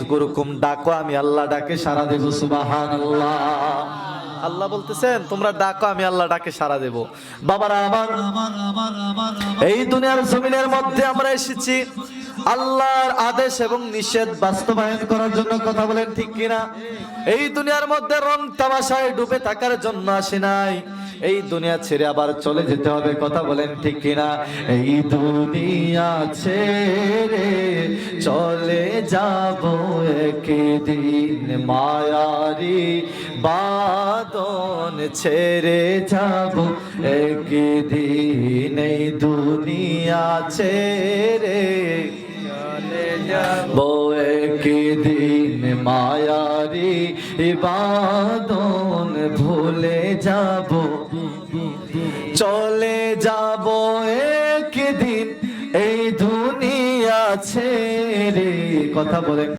আযকুরুকুম, ডাকো আমি আল্লাহ ডাকে সাড়া দেব। সুবহানাল্লাহ। আল্লাহ বলতেছেন তোমরা ডাকো আমি আল্লাহ ডাকে সাড়া দেব। বাবারা আমার, এই দুনিয়ার জমিনের মধ্যে আমরা এসেছি আল্লাহর আদেশ এবং নিষেধ বাস্তবায়ন করার জন্য। কথা বলেন ঠিক কিনা? এই দুনিয়ার মধ্যে রং তামাশায় ডুবে থাকার জন্য আসে নাই, এই দুনিয়া ছেড়ে আবার চলে যেতে হবে। কথা বলেন ঠিক কিনা? এই দুনিয়া ছেড়ে চলে যাব একদিন, মায়ারি বাঁধন ছেড়ে যাব একদিন, এই দুনিয়া ছেড়ে চলে যাব একদিন, মায়ারি বাঁধন ভুলে যাব, চলে যাব একদিন এই দুনিয়া ছেড়ে। কথা বলেন।